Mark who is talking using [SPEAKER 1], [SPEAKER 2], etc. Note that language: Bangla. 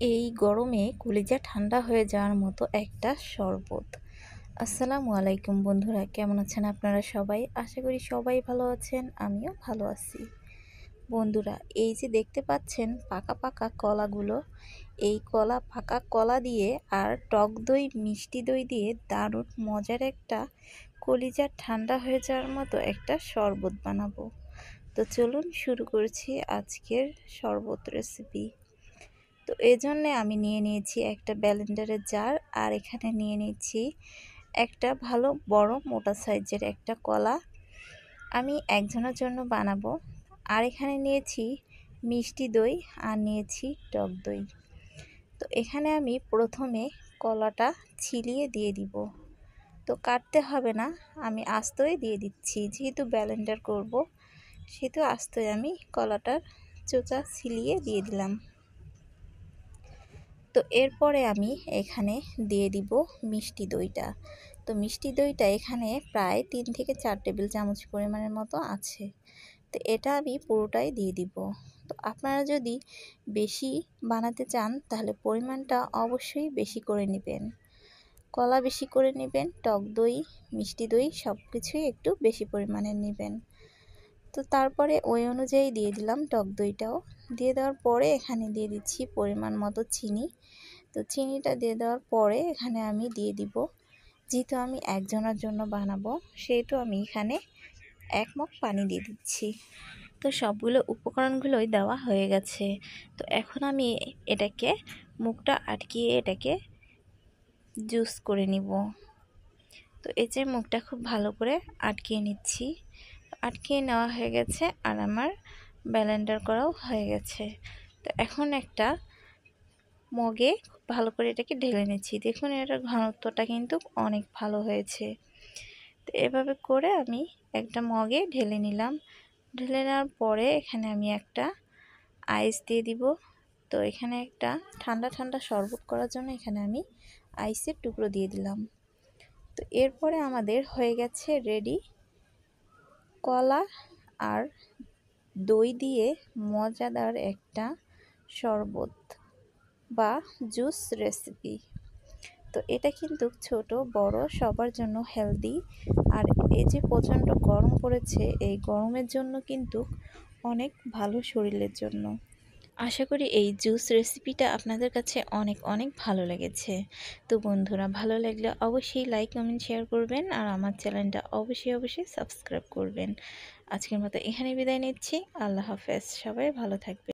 [SPEAKER 1] এই গরমে কলিজা ঠান্ডা হয়ে যাওয়ার মতো একটা শরবত। আসসালামু আলাইকুম বন্ধুরা, কেমন আছেন আপনারা সবাই? আশা করি সবাই ভালো আছেন, আমিও ভালো আছি। বন্ধুরা, এই যে দেখতে পাচ্ছেন পাকা পাকা কলাগুলো, এই পাকা কলা দিয়ে আর টক দই, মিষ্টি দই দিয়ে দারুণ মজার একটা কলিজা ঠান্ডা হয়ে যাওয়ার মতো একটা শরবত বানাবো। তো চলুন শুরু করছি আজকের শরবত রেসিপি। তো এজন্যে আমি নিয়ে নিয়েছি একটা ব্লেন্ডারের জার, আর এখানে নিয়ে নিচ্ছি একটা ভালো বড় মোটা সাইজের একটা কলা। আমি একজনের জন্য বানাবো। আর এখানে নিয়েছি মিষ্টি দই আর নিয়েছি টক দই। তো এখানে আমি প্রথমে কলাটা ছিলিয়ে দিয়ে দিব। তো কাটতে হবে না, আমি আস্তই দিয়ে দিচ্ছি, যেহেতু ব্লেন্ডার করব সেহেতু আস্তই আমি কলাটার চোচা ছিলিয়ে দিয়ে দিলাম। তো এরপরে আমি এখানে দিয়ে দিব মিষ্টি দইটা। তো মিষ্টি দইটা এখানে প্রায় 3 থেকে 4 টেবিল চামচ পরিমাণের মতো আছে। তো এটা আমি পুরোটাই দিয়ে দিব। তো আপনারা যদি বেশি বানাতে চান তাহলে পরিমাণটা অবশ্যই বেশি করে নেবেন। কলা বেশি করে নেবেন, টক দই, মিষ্টি দই সব কিছুই একটু বেশি পরিমাণে নেবেন। তো তারপরে ওই অনুযায়ী দিয়ে দিলাম টক দইটাও। দিয়ে দেওয়ার পরে এখানে দিয়ে দিচ্ছি পরিমাণ মতো চিনি। তো চিনিটা দিয়ে দেওয়ার পরে এখানে আমি দিয়ে দিব, যেহেতু আমি একজনের জন্য বানাবো সেহেতু আমি এখানে 1 মগ পানি দিয়ে দিচ্ছি। তো সবগুলো উপকরণগুলোই দেওয়া হয়ে গেছে। তো এখন আমি এটাকে মুখটা আটকিয়ে এটাকে জুস করে নিব। তো এই যে মুখটা খুব ভালো করে আটকিয়ে নিচ্ছি। আটকিয়ে নেওয়া হয়ে গেছে আর আমার ব্লেন্ডার করাও হয়ে গেছে। তো এখন একটা মগে ভালো করে এটাকে ঢেলে নিচ্ছি। দেখুন এটার ঘনত্বটা কিন্তু অনেক ভালো হয়েছে। তো এভাবে করে আমি একটা মগে ঢেলে নিলাম। ঢেলে নেওয়ার পরে এখানে আমি একটা আইস দিয়ে দিব। তো এখানে একটা ঠান্ডা ঠান্ডা শরবত করার জন্য এখানে আমি আইসের টুকরো দিয়ে দিলাম। তো এরপরে আমাদের হয়ে গেছে রেডি কলা আর দই দিয়ে মজাদার একটা শরবত বা জুস রেসিপি। তো এটা কিন্তু ছোট বড় সবার জন্য হেলদি। আর এই যে প্রচণ্ড গরম পড়েছে, এই গরমের জন্য কিন্তু অনেক ভালো শরীরের জন্য। আশা করি এই জুস রেসিপিটা আপনাদের কাছে অনেক অনেক ভালো লেগেছে। তো বন্ধুরা, ভালো লাগলে অবশ্যই লাইক কমেন্ট শেয়ার করবেন আর আমার চ্যানেলটা অবশ্যই সাবস্ক্রাইব করবেন। আজকের মতো এখানে বিদায় নিচ্ছি। আল্লাহ হাফেজ, সবাই ভালো থাকবেন।